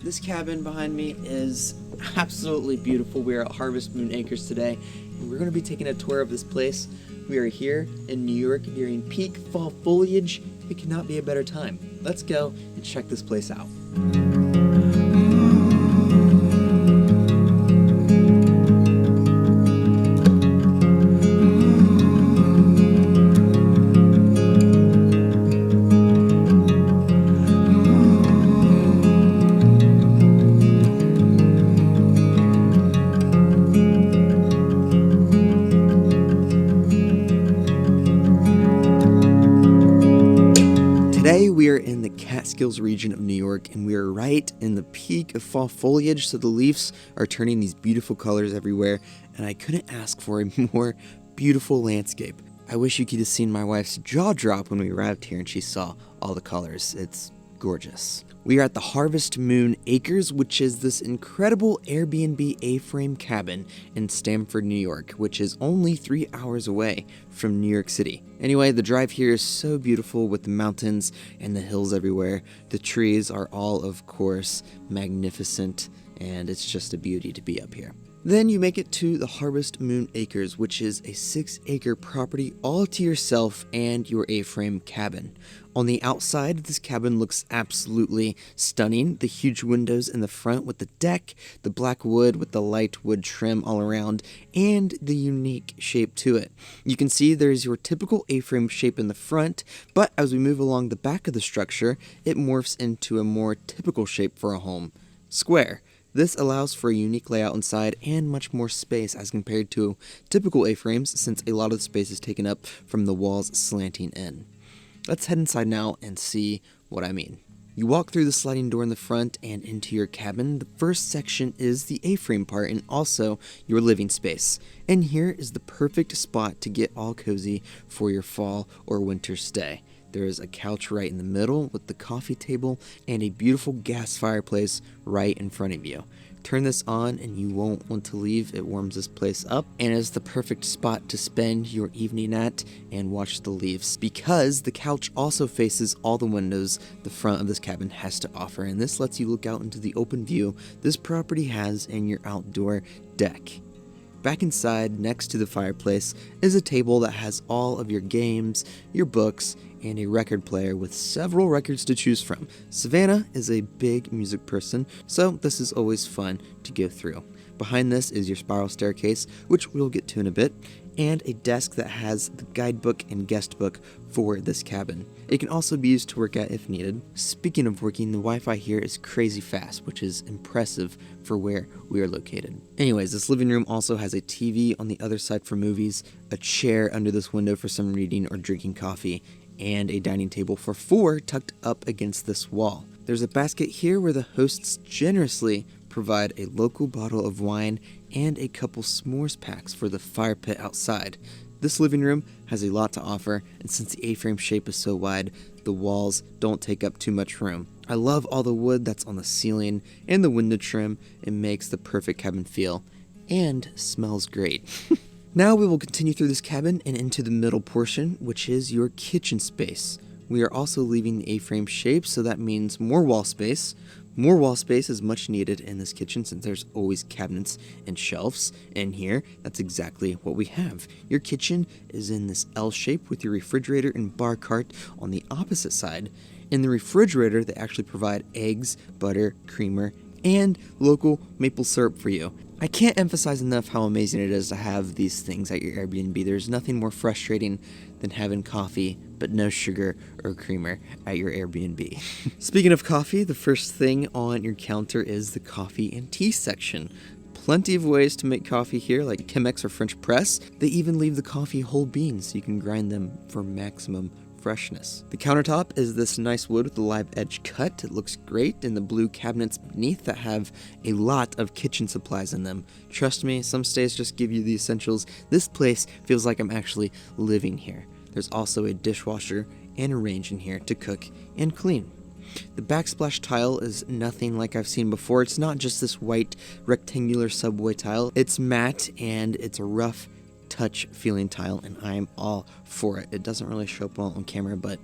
This cabin behind me is absolutely beautiful. We are at Harvest Moon Acres today, and we're going to be taking a tour of this place. We are here in New York during peak fall foliage. It could not be a better time. Let's go and check this place out. Today we are in the Catskills region of New York, and we are right in the peak of fall foliage, so the leaves are turning these beautiful colors everywhere, and I couldn't ask for a more beautiful landscape. I wish you could have seen my wife's jaw drop when we arrived here and she saw all the colors. It's gorgeous. We are at the Harvest Moon Acres, which is this incredible Airbnb A-frame cabin in Stamford, New York, which is only 3 hours away from New York City. Anyway, the drive here is so beautiful with the mountains and the hills everywhere. The trees are all, of course, magnificent, and it's just a beauty to be up here. Then you make it to the Harvest Moon Acres, which is a 6-acre property all to yourself and your A-frame cabin. On the outside, this cabin looks absolutely stunning. The huge windows in the front with the deck, the black wood with the light wood trim all around, and the unique shape to it. You can see there's your typical A-frame shape in the front, but as we move along the back of the structure, it morphs into a more typical shape for a home: square. This allows for a unique layout inside and much more space as compared to typical A-frames, since a lot of the space is taken up from the walls slanting in. Let's head inside now and see what I mean. You walk through the sliding door in the front and into your cabin. The first section is the A-frame part and also your living space. And here is the perfect spot to get all cozy for your fall or winter stay. There is a couch right in the middle with the coffee table and a beautiful gas fireplace right in front of you. Turn this on and you won't want to leave. It warms this place up and is the perfect spot to spend your evening at and watch the leaves, because the couch also faces all the windows the front of this cabin has to offer, and this lets you look out into the open view this property has in your outdoor deck. Back inside, next to the fireplace, is a table that has all of your games, your books, and a record player with several records to choose from. Savannah is a big music person, so this is always fun to go through. Behind this is your spiral staircase, which we'll get to in a bit, and a desk that has the guidebook and guest book for this cabin. It can also be used to work at if needed. Speaking of working, the Wi-Fi here is crazy fast, which is impressive for where we are located. Anyways, this living room also has a TV on the other side for movies, a chair under this window for some reading or drinking coffee, and a dining table for 4 tucked up against this wall. There's a basket here where the hosts generously provide a local bottle of wine and a couple s'mores packs for the fire pit outside. This living room has a lot to offer, and since the A-frame shape is so wide, the walls don't take up too much room. I love all the wood that's on the ceiling and the window trim. It makes the perfect cabin feel, and smells great. Now we will continue through this cabin and into the middle portion, which is your kitchen space. We are also leaving the A-frame shape, so that means more wall space. More wall space is much needed in this kitchen since there's always cabinets and shelves. And here, that's exactly what we have. Your kitchen is in this L shape with your refrigerator and bar cart on the opposite side. In the refrigerator, they actually provide eggs, butter, creamer, and local maple syrup for you. I can't emphasize enough how amazing it is to have these things at your Airbnb. There's nothing more frustrating than having coffee but no sugar or creamer at your Airbnb. Speaking of coffee, the first thing on your counter is the coffee and tea section. Plenty of ways to make coffee here, like Chemex or French press. They even leave the coffee whole beans so you can grind them for maximum freshness. The countertop is this nice wood with the live edge cut. It looks great, and the blue cabinets beneath that have a lot of kitchen supplies in them. Trust me, some stays just give you the essentials. This place feels like I'm actually living here. There's also a dishwasher and a range in here to cook and clean. The backsplash tile is nothing like I've seen before. It's not just this white rectangular subway tile. It's matte and it's a rough touch feeling tile, and I'm all for it. It doesn't really show up well on camera, but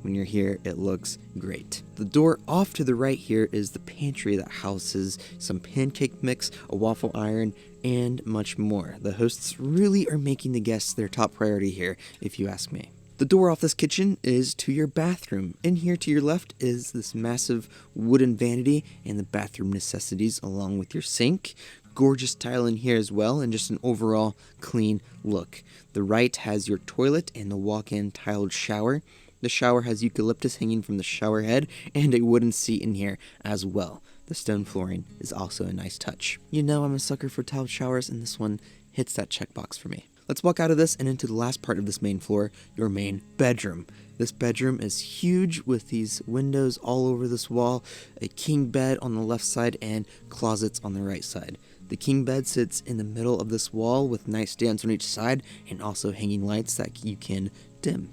when you're here, it looks great. The door off to the right here is the pantry that houses some pancake mix, a waffle iron, and much more. The hosts really are making the guests their top priority here, if you ask me. The door off this kitchen is to your bathroom. In here to your left is this massive wooden vanity and the bathroom necessities along with your sink. Gorgeous tile in here as well, and just an overall clean look. The right has your toilet and the walk-in tiled shower. The shower has eucalyptus hanging from the shower head and a wooden seat in here as well. The stone flooring is also a nice touch. You know I'm a sucker for tiled showers, and this one hits that checkbox for me. Let's walk out of this and into the last part of this main floor, your main bedroom. This bedroom is huge with these windows all over this wall, a king bed on the left side, and closets on the right side. The king bed sits in the middle of this wall with nightstands on each side and also hanging lights that you can dim.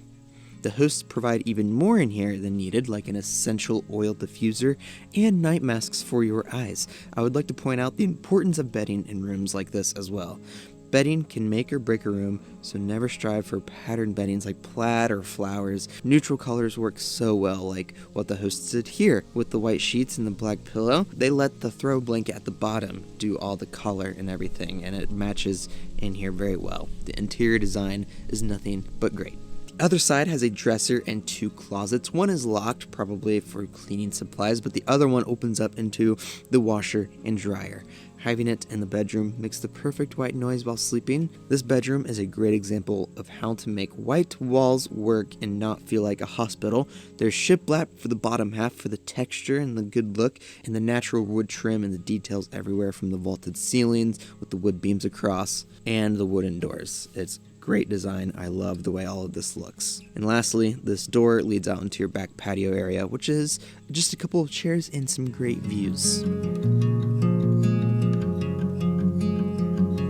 The hosts provide even more in here than needed, like an essential oil diffuser and night masks for your eyes. I would like to point out the importance of bedding in rooms like this as well. Bedding can make or break a room, so never strive for patterned beddings like plaid or flowers. Neutral colors work so well, like what the hosts did here with the white sheets and the black pillow. They let the throw blanket at the bottom do all the color and everything, and it matches in here very well. The interior design is nothing but great. The other side has a dresser and two closets. One is locked, probably for cleaning supplies, but the other one opens up into the washer and dryer. Having it in the bedroom makes the perfect white noise while sleeping. This bedroom is a great example of how to make white walls work and not feel like a hospital. There's shiplap for the bottom half for the texture and the good look, and the natural wood trim and the details everywhere from the vaulted ceilings with the wood beams across and the wooden doors. It's great design. I love the way all of this looks. And lastly, this door leads out into your back patio area, which is just a couple of chairs and some great views.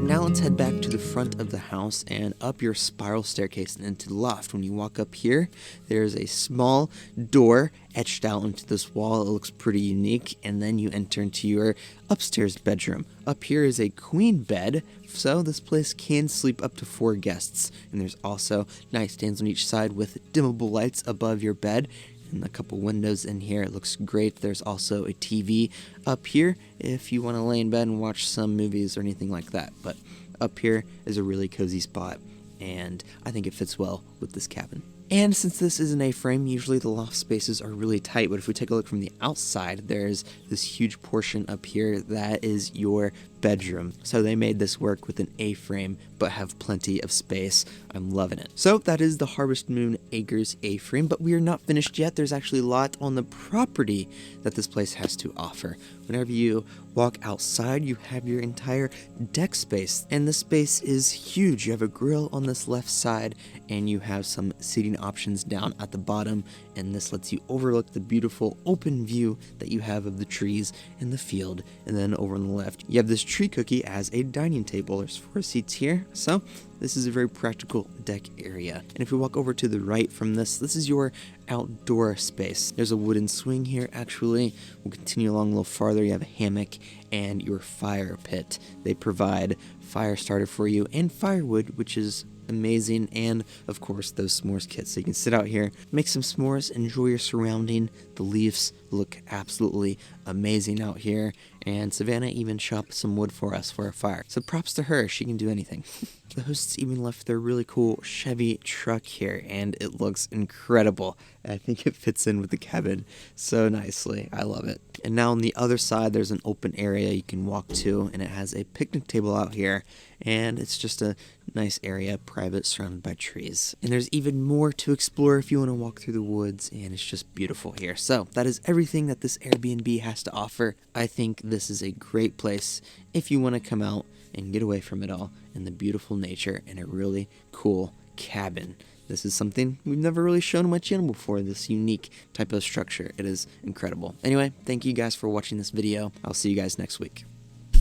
Now let's head back to the front of the house and up your spiral staircase and into the loft. When you walk up here, there's a small door etched out into this wall. It looks pretty unique, and then you enter into your upstairs bedroom. Up here is a queen bed, so this place can sleep up to 4 guests. And there's also nightstands on each side with dimmable lights above your bed. And a couple windows in here. It looks great. There's also a TV up here if you want to lay in bed and watch some movies or anything like that. But up here is a really cozy spot, and I think it fits well with this cabin. And since this is an A-frame, usually the loft spaces are really tight, but if we take a look from the outside, there's this huge portion up here that is your bedroom. So they made this work with an A-frame, but have plenty of space. I'm loving it. So that is the Harvest Moon Acres A-frame, but we are not finished yet. There's actually a lot on the property that this place has to offer. Whenever you walk outside, you have your entire deck space, and this space is huge. You have a grill on this left side, and you have some seating options down at the bottom, and this lets you overlook the beautiful open view that you have of the trees and the field. And then over on the left, you have this tree cookie as a dining table. There's 4 seats here, so this is a very practical deck area. And if we walk over to the right from this is your outdoor space. There's a wooden swing here, actually. We'll continue along a little farther. You have a hammock and your fire pit. They provide fire starter for you and firewood, which is amazing, and of course those s'mores kits. So you can sit out here, make some s'mores, enjoy your surrounding. The leaves look absolutely amazing out here, and Savannah even chopped some wood for us for a fire. So props to her, she can do anything. The hosts even left their really cool Chevy truck here, and it looks incredible. I think it fits in with the cabin so nicely. I love it. And now on the other side, there's an open area you can walk to, and it has a picnic table out here, and it's just a nice area, private, surrounded by trees. And there's even more to explore if you want to walk through the woods, and it's just beautiful here. So that is everything that this Airbnb has to offer. I think this is a great place if you want to come out and get away from it all in the beautiful nature and a really cool cabin. This is something we've never really shown on my channel before, this unique type of structure. It is incredible. Anyway, thank you guys for watching this video. I'll see you guys next week.